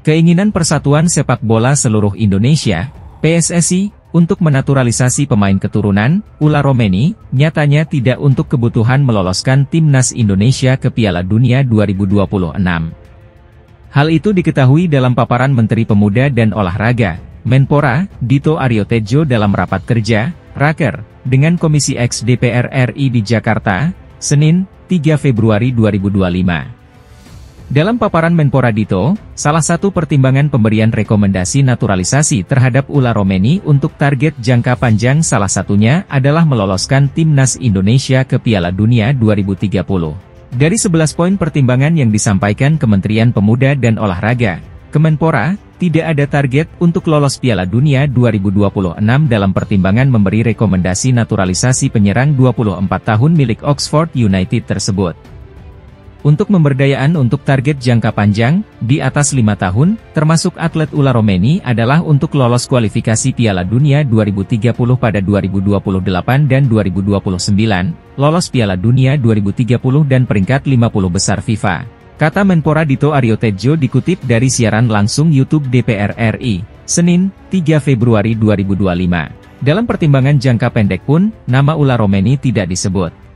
Keinginan Persatuan Sepak Bola Seluruh Indonesia, PSSI, untuk menaturalisasi pemain keturunan Ula Romeni, nyatanya tidak untuk kebutuhan meloloskan timnas Indonesia ke Piala Dunia 2026. Hal itu diketahui dalam paparan Menteri Pemuda dan Olahraga, Menpora, Dito Aryo Tejo dalam rapat kerja, Raker, dengan Komisi X DPR RI di Jakarta, Senin, 3 Februari 2025. Dalam paparan Menpora Dito, salah satu pertimbangan pemberian rekomendasi naturalisasi terhadap Ula Romeni untuk target jangka panjang salah satunya adalah meloloskan timnas Indonesia ke Piala Dunia 2030. Dari 11 poin pertimbangan yang disampaikan Kementerian Pemuda dan Olahraga, Kemenpora, tidak ada target untuk lolos Piala Dunia 2026 dalam pertimbangan memberi rekomendasi naturalisasi penyerang 24 tahun milik Oxford United tersebut. Untuk pemberdayaan untuk target jangka panjang, di atas 5 tahun, termasuk atlet Ula Romeni adalah untuk lolos kualifikasi Piala Dunia 2030 pada 2028 dan 2029, lolos Piala Dunia 2030 dan peringkat 50 besar FIFA. Kata Menpora Dito Aryo Tejo dikutip dari siaran langsung YouTube DPR RI, Senin, 3 Februari 2025. Dalam pertimbangan jangka pendek pun, nama Ula Romeni tidak disebut.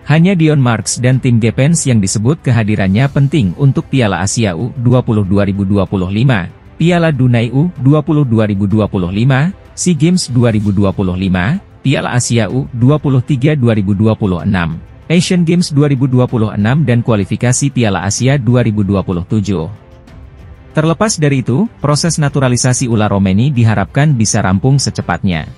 Hanya Dion Marks dan tim Gepens yang disebut kehadirannya penting untuk Piala Asia U20 2025, Piala Dunia U20 2025, SEA Games 2025, Piala Asia U23 2026, Asian Games 2026 dan kualifikasi Piala Asia 2027. Terlepas dari itu, proses naturalisasi Ula Romeni diharapkan bisa rampung secepatnya.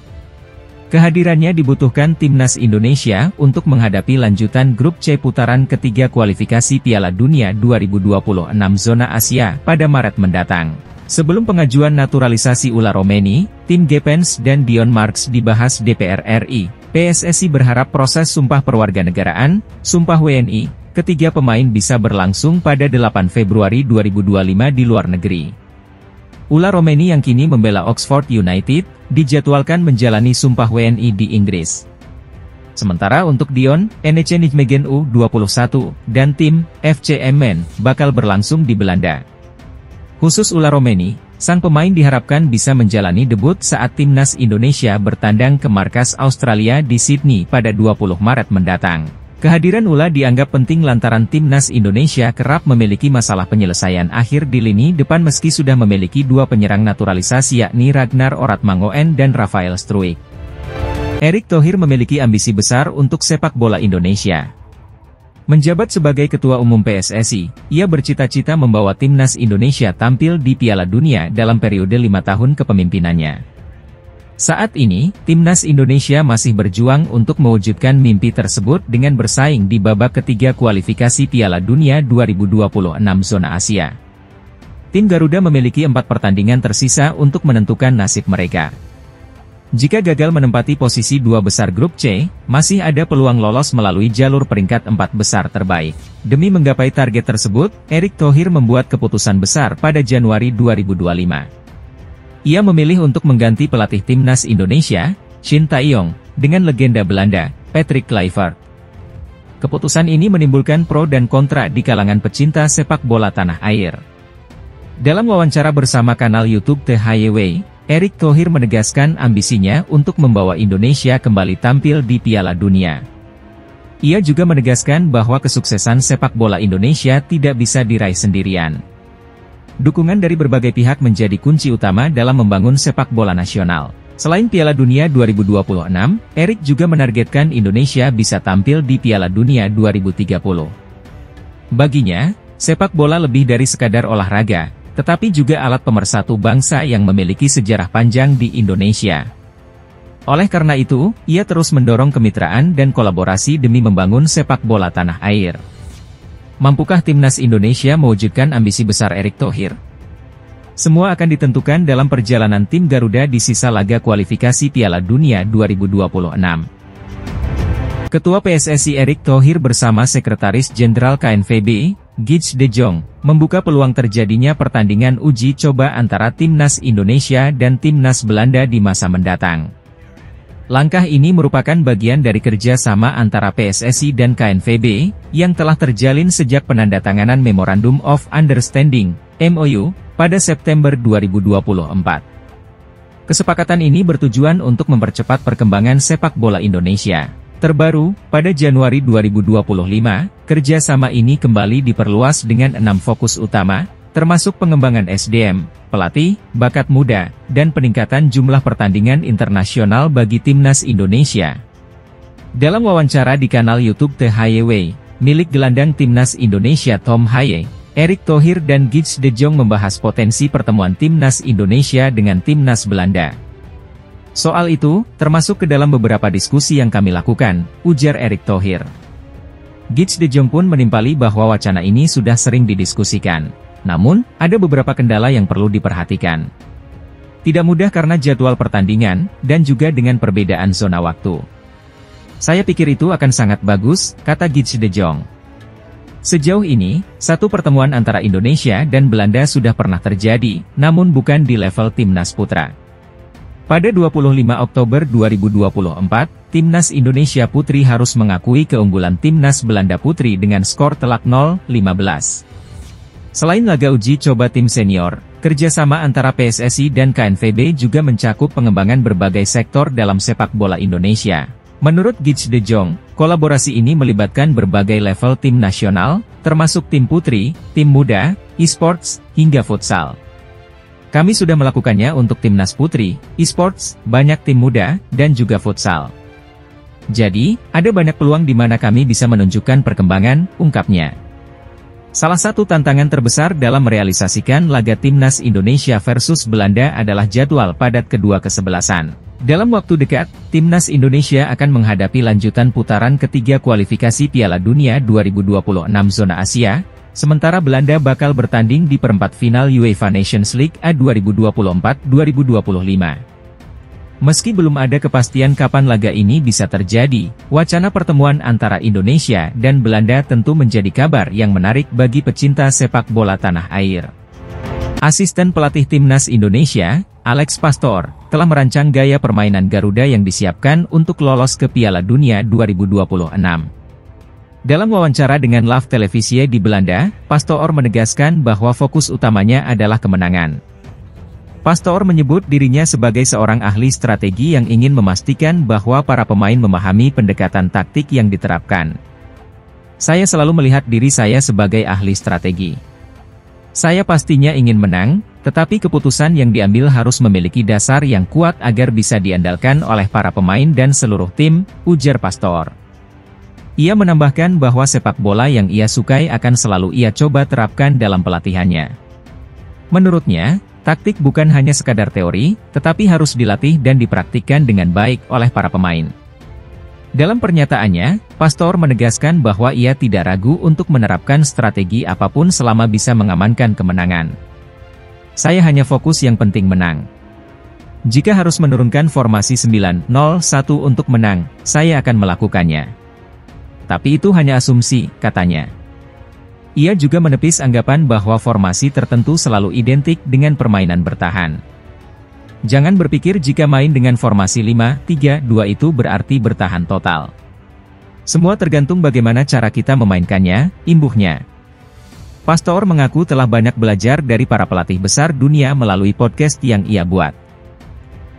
Kehadirannya dibutuhkan timnas Indonesia untuk menghadapi lanjutan grup C putaran ketiga kualifikasi Piala Dunia 2026 zona Asia pada Maret mendatang. Sebelum pengajuan naturalisasi Ula Romeni, tim Gepens dan Dion Marks dibahas DPR RI, PSSI berharap proses sumpah perwarganegaraan, sumpah WNI, ketiga pemain bisa berlangsung pada 8 Februari 2025 di luar negeri. Ula Romeni yang kini membela Oxford United, dijadwalkan menjalani sumpah WNI di Inggris. Sementara untuk Dion, NEC Nijmegen U21, dan tim, FC Emmen, bakal berlangsung di Belanda. Khusus Ula Romeni, sang pemain diharapkan bisa menjalani debut saat timnas Indonesia bertandang ke markas Australia di Sydney pada 20 Maret mendatang. Kehadiran Ula dianggap penting lantaran timnas Indonesia kerap memiliki masalah penyelesaian akhir di lini depan meski sudah memiliki dua penyerang naturalisasi yakni Ragnar Oratmangoen dan Rafael Struijk. Erick Thohir memiliki ambisi besar untuk sepak bola Indonesia. Menjabat sebagai Ketua Umum PSSI, ia bercita-cita membawa timnas Indonesia tampil di Piala Dunia dalam periode 5 tahun kepemimpinannya. Saat ini, timnas Indonesia masih berjuang untuk mewujudkan mimpi tersebut dengan bersaing di babak ketiga kualifikasi Piala Dunia 2026 zona Asia. Tim Garuda memiliki 4 pertandingan tersisa untuk menentukan nasib mereka. Jika gagal menempati posisi 2 besar grup C, masih ada peluang lolos melalui jalur peringkat 4 besar terbaik. Demi menggapai target tersebut, Erick Thohir membuat keputusan besar pada Januari 2025. Ia memilih untuk mengganti pelatih timnas Indonesia, Shin Tae-yong, dengan legenda Belanda, Patrick Kluivert. Keputusan ini menimbulkan pro dan kontra di kalangan pecinta sepak bola tanah air. Dalam wawancara bersama kanal YouTube The Highway, Erick Thohir menegaskan ambisinya untuk membawa Indonesia kembali tampil di Piala Dunia. Ia juga menegaskan bahwa kesuksesan sepak bola Indonesia tidak bisa diraih sendirian. Dukungan dari berbagai pihak menjadi kunci utama dalam membangun sepak bola nasional. Selain Piala Dunia 2026, Erick juga menargetkan Indonesia bisa tampil di Piala Dunia 2030. Baginya, sepak bola lebih dari sekadar olahraga, tetapi juga alat pemersatu bangsa yang memiliki sejarah panjang di Indonesia. Oleh karena itu, ia terus mendorong kemitraan dan kolaborasi demi membangun sepak bola tanah air. Mampukah timnas Indonesia mewujudkan ambisi besar Erick Thohir? Semua akan ditentukan dalam perjalanan tim Garuda di sisa laga kualifikasi Piala Dunia 2026. Ketua PSSI Erick Thohir bersama Sekretaris Jenderal KNVB, Gij De Jong, membuka peluang terjadinya pertandingan uji coba antara Timnas Indonesia dan Timnas Belanda di masa mendatang. Langkah ini merupakan bagian dari kerjasama antara PSSI dan KNVB, yang telah terjalin sejak penandatanganan Memorandum of Understanding, MOU, pada September 2024. Kesepakatan ini bertujuan untuk mempercepat perkembangan sepak bola Indonesia. Terbaru, pada Januari 2025, kerjasama ini kembali diperluas dengan 6 fokus utama, termasuk pengembangan SDM, pelatih, bakat muda, dan peningkatan jumlah pertandingan internasional bagi Timnas Indonesia. Dalam wawancara di kanal YouTube The Highway, milik gelandang Timnas Indonesia Tom Haye, Erick Thohir dan Gij De Jong membahas potensi pertemuan Timnas Indonesia dengan Timnas Belanda. Soal itu, termasuk ke dalam beberapa diskusi yang kami lakukan, ujar Erick Thohir. Gij De Jong pun menimpali bahwa wacana ini sudah sering didiskusikan. Namun, ada beberapa kendala yang perlu diperhatikan. Tidak mudah karena jadwal pertandingan, dan juga dengan perbedaan zona waktu. Saya pikir itu akan sangat bagus, kata Gij De Jong. Sejauh ini, satu pertemuan antara Indonesia dan Belanda sudah pernah terjadi, namun bukan di level Timnas Putra. Pada 25 Oktober 2024, Timnas Indonesia Putri harus mengakui keunggulan Timnas Belanda Putri dengan skor telak 0-15. Selain laga uji coba tim senior, kerjasama antara PSSI dan KNVB juga mencakup pengembangan berbagai sektor dalam sepak bola Indonesia. Menurut Gij De Jong, kolaborasi ini melibatkan berbagai level tim nasional, termasuk tim putri, tim muda, e-sports, hingga futsal. Kami sudah melakukannya untuk timnas putri, e-sports, banyak tim muda, dan juga futsal. Jadi, ada banyak peluang di mana kami bisa menunjukkan perkembangan, ungkapnya. Salah satu tantangan terbesar dalam merealisasikan laga Timnas Indonesia versus Belanda adalah jadwal padat kedua kesebelasan. Dalam waktu dekat, Timnas Indonesia akan menghadapi lanjutan putaran ketiga kualifikasi Piala Dunia 2026 zona Asia, sementara Belanda bakal bertanding di perempat final UEFA Nations League A 2024-2025. Meski belum ada kepastian kapan laga ini bisa terjadi, wacana pertemuan antara Indonesia dan Belanda tentu menjadi kabar yang menarik bagi pecinta sepak bola tanah air. Asisten pelatih Timnas Indonesia, Alex Pastor, telah merancang gaya permainan Garuda yang disiapkan untuk lolos ke Piala Dunia 2026. Dalam wawancara dengan Live Televisie di Belanda, Pastor menegaskan bahwa fokus utamanya adalah kemenangan. Pastor menyebut dirinya sebagai seorang ahli strategi yang ingin memastikan bahwa para pemain memahami pendekatan taktik yang diterapkan. Saya selalu melihat diri saya sebagai ahli strategi. Saya pastinya ingin menang, tetapi keputusan yang diambil harus memiliki dasar yang kuat agar bisa diandalkan oleh para pemain dan seluruh tim, ujar Pastor. Ia menambahkan bahwa sepak bola yang ia sukai akan selalu ia coba terapkan dalam pelatihannya. Menurutnya, taktik bukan hanya sekadar teori, tetapi harus dilatih dan dipraktikkan dengan baik oleh para pemain. Dalam pernyataannya, Pastor menegaskan bahwa ia tidak ragu untuk menerapkan strategi apapun selama bisa mengamankan kemenangan. Saya hanya fokus yang penting menang. Jika harus menurunkan formasi 9-0-1 untuk menang, saya akan melakukannya. Tapi itu hanya asumsi, katanya. Ia juga menepis anggapan bahwa formasi tertentu selalu identik dengan permainan bertahan. Jangan berpikir jika main dengan formasi 5-3-2 itu berarti bertahan total. Semua tergantung bagaimana cara kita memainkannya, imbuhnya. Pastor mengaku telah banyak belajar dari para pelatih besar dunia melalui podcast yang ia buat.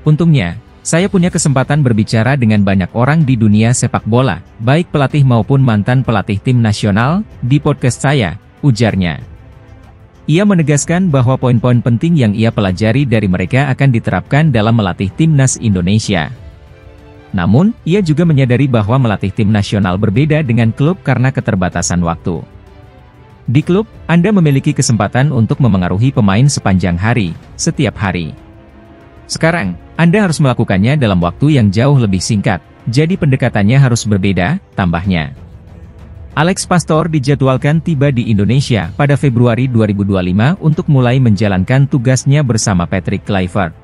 Untungnya, saya punya kesempatan berbicara dengan banyak orang di dunia sepak bola, baik pelatih maupun mantan pelatih tim nasional, di podcast saya, ujarnya. Ia menegaskan bahwa poin-poin penting yang ia pelajari dari mereka akan diterapkan dalam melatih timnas Indonesia. Namun, ia juga menyadari bahwa melatih tim nasional berbeda dengan klub karena keterbatasan waktu. Di klub, Anda memiliki kesempatan untuk memengaruhi pemain sepanjang hari, setiap hari. Sekarang, Anda harus melakukannya dalam waktu yang jauh lebih singkat, jadi pendekatannya harus berbeda, tambahnya. Alex Pastor dijadwalkan tiba di Indonesia pada Februari 2025 untuk mulai menjalankan tugasnya bersama Patrick Kluivert.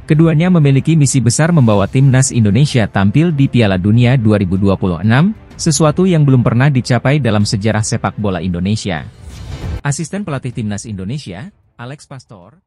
Keduanya memiliki misi besar membawa timnas Indonesia tampil di Piala Dunia 2026, sesuatu yang belum pernah dicapai dalam sejarah sepak bola Indonesia. Asisten pelatih Timnas Indonesia, Alex Pastor,